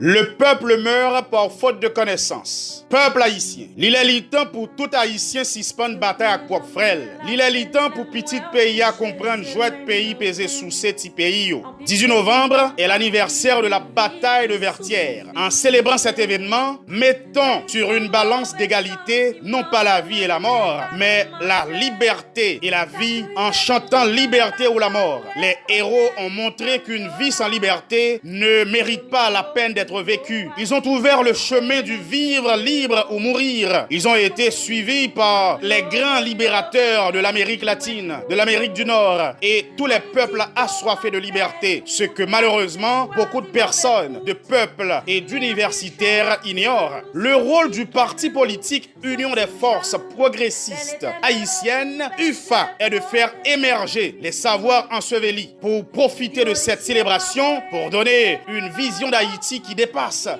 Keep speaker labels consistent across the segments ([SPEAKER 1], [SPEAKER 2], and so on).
[SPEAKER 1] Le peuple meurt par faute de connaissance. Peuple haïtien, il est temps pour tout haïtien suspendre bataille à propre frêle. Il est temps pour petit pays à comprendre joie de pays pesé sous ces petits pays. 18 novembre est l'anniversaire de la bataille de Vertières. En célébrant cet événement, mettons sur une balance d'égalité non pas la vie et la mort, mais la liberté et la vie en chantant liberté ou la mort. Les héros ont montré qu'une vie sans liberté ne mérite pas la peine d'être vécue. Ils ont ouvert le chemin du vivre libre ou mourir. Ils ont été suivis par les grands libérateurs de l'Amérique latine, de l'Amérique du Nord et tous les peuples assoiffés de liberté. Ce que malheureusement beaucoup de personnes, de peuples et d'universitaires ignorent. Le rôle du parti politique Union des forces progressistes haïtiennes, UFA, est de faire émerger les savoirs ensevelis pour profiter de cette célébration pour donner une vision d'Haïti qui dépasse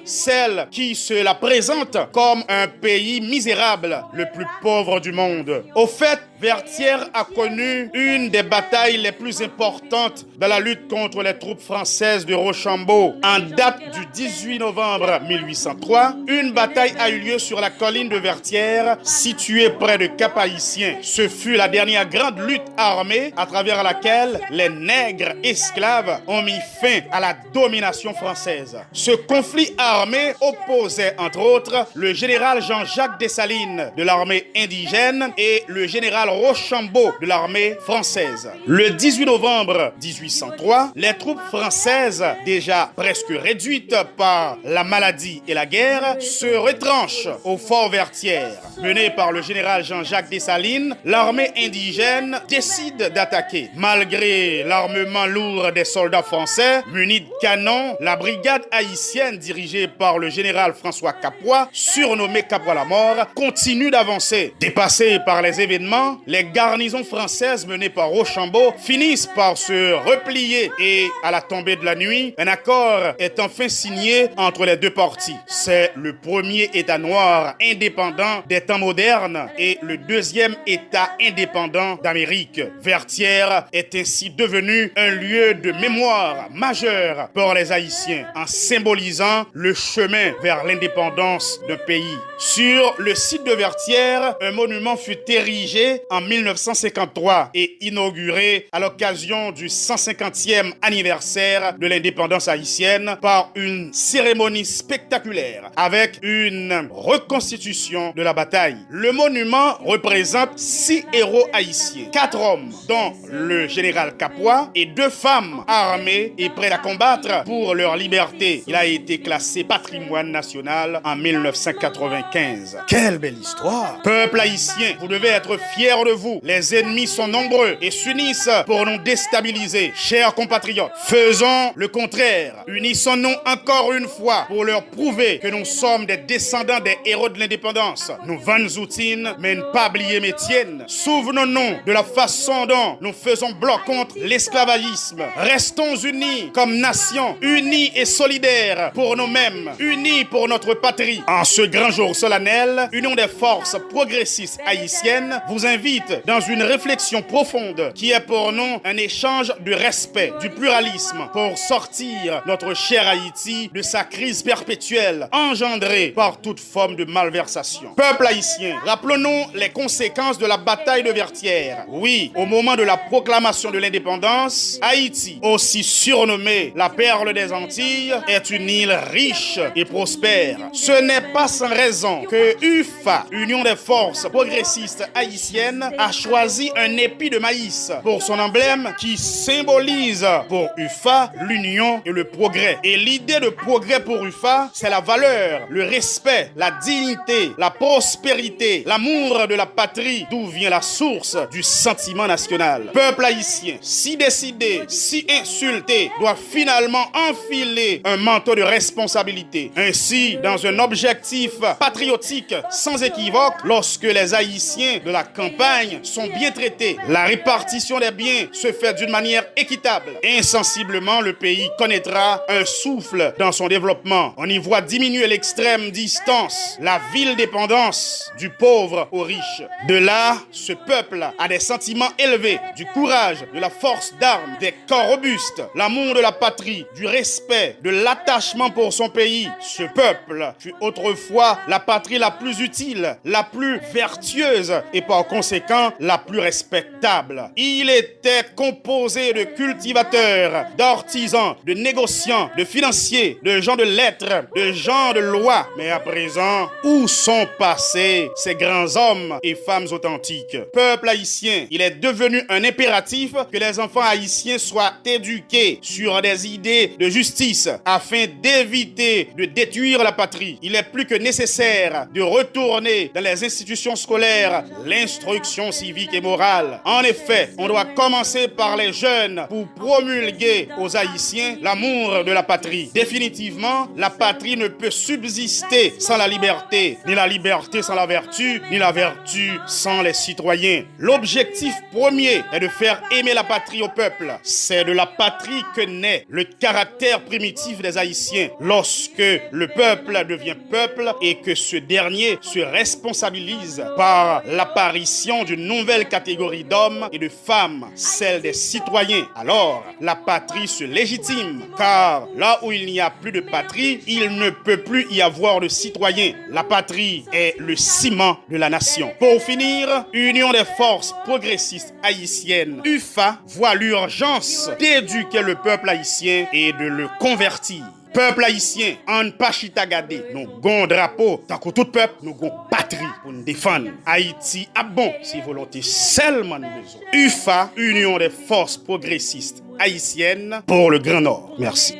[SPEAKER 1] celle qui se la présente comme un pays misérable, le plus pauvre du monde. Au fait, Vertières a connu une des batailles les plus importantes dans la lutte contre les troupes françaises de Rochambeau. En date du 18 novembre 1803, une bataille a eu lieu sur la colline de Vertières, située près de Cap-Haïtien. Ce fut la dernière grande lutte armée à travers laquelle les nègres esclaves ont mis fin à la domination française. Ce conflit armé opposait entre autres le général Jean-Jacques Dessalines de l'armée indigène et le général Rochambeau de l'armée française. Le 18 novembre 1803, les troupes françaises, déjà presque réduites par la maladie et la guerre, se retranchent au fort Vertières. Menée par le général Jean-Jacques Dessalines, l'armée indigène décide d'attaquer. Malgré l'armement lourd des soldats français, munis de canons, la brigade haïtienne dirigée par le général François Capois, surnommé Capois la mort, continue d'avancer. Dépassés par les événements, les garnisons françaises menées par Rochambeau finissent par se replier et, à la tombée de la nuit, un accord est enfin signé entre les deux parties. C'est le premier État noir indépendant des temps modernes et le deuxième État indépendant d'Amérique. Vertières est ainsi devenu un lieu de mémoire majeur pour les Haïtiens, en symbolisant le chemin vers l'indépendance d'un pays. Sur le site de Vertières, un monument fut érigé en 1953 et inauguré à l'occasion du 150e anniversaire de l'indépendance haïtienne par une cérémonie spectaculaire avec une reconstitution de la bataille. Le monument représente 6 héros haïtiens, 4 hommes, dont le général Capois, et 2 femmes armées et prêtes à combattre pour leur liberté. Il a été classé patrimoine national en 1995. Quelle belle histoire! Peuple haïtien, vous devez être fiers de vous. Les ennemis sont nombreux et s'unissent pour nous déstabiliser. Chers compatriotes, faisons le contraire. Unissons-nous encore une fois pour leur prouver que nous sommes des descendants des héros de l'indépendance. Nous Van Zoutine, mais ne pas oublier Métienne. Souvenons-nous de la façon dont nous faisons bloc contre l'esclavagisme. Restons unis comme nation, unis et solidaires pour nous-mêmes, unis pour notre patrie. En ce grand jour solennel, Union des forces progressistes haïtiennes vous invite dans une réflexion profonde qui est pour nous un échange de respect, du pluralisme pour sortir notre cher Haïti de sa crise perpétuelle engendrée par toute forme de malversation. Peuple haïtien, rappelons-nous les conséquences de la bataille de Vertières. Oui, au moment de la proclamation de l'indépendance, Haïti, aussi surnommée la perle des Antilles, est une île riche et prospère. Ce n'est pas sans raison que UFA, Union des forces progressistes haïtiennes, a choisi un épi de maïs pour son emblème qui symbolise pour UFA l'union et le progrès. Et l'idée de progrès pour UFA, c'est la valeur, le respect, la dignité, la prospérité, l'amour de la patrie, d'où vient la source du sentiment national. Peuple haïtien, si décidé, si insulté, doit finalement enfiler un manteau de responsabilité. Ainsi, dans un objectif patriotique sans équivoque, lorsque les Haïtiens de la campagne compagnes sont bien traitées, la répartition des biens se fait d'une manière équitable, insensiblement le pays connaîtra un souffle dans son développement. On y voit diminuer l'extrême distance, la ville dépendance du pauvre au riche. De là, ce peuple a des sentiments élevés, du courage, de la force d'armes, des corps robustes, l'amour de la patrie, du respect, de l'attachement pour son pays. Ce peuple fut autrefois la patrie la plus utile, la plus vertueuse et par conséquent la plus respectable. Il était composé de cultivateurs, d'artisans, de négociants, de financiers, de gens de lettres, de gens de loi. Mais à présent, où sont passés ces grands hommes et femmes authentiques? Peuple haïtien, il est devenu un impératif que les enfants haïtiens soient éduqués sur des idées de justice afin d'éviter de détruire la patrie. Il est plus que nécessaire de retourner dans les institutions scolaires l'instruction civique et morale. En effet, on doit commencer par les jeunes pour promulguer aux Haïtiens l'amour de la patrie. Définitivement, la patrie ne peut subsister sans la liberté, ni la liberté sans la vertu, ni la vertu sans les citoyens. L'objectif premier est de faire aimer la patrie au peuple. C'est de la patrie que naît le caractère primitif des Haïtiens. Lorsque le peuple devient peuple et que ce dernier se responsabilise par l'apparition d'une nouvelle catégorie d'hommes et de femmes, celle des citoyens, alors la patrie se légitime, car là où il n'y a plus de patrie, il ne peut plus y avoir de citoyens. La patrie est le ciment de la nation. Pour finir, Union des forces progressistes haïtiennes, UFA, voit l'urgence d'éduquer le peuple haïtien et de le convertir. Peuple haïtien, en pachita gade, nous gon drapeau, tant que tout peuple, nous gon patrie pour nous défendre. Haïti a bon, si volonté seulement nous besoin. UFA, Union des forces progressistes haïtiennes pour le Grand Nord. Merci.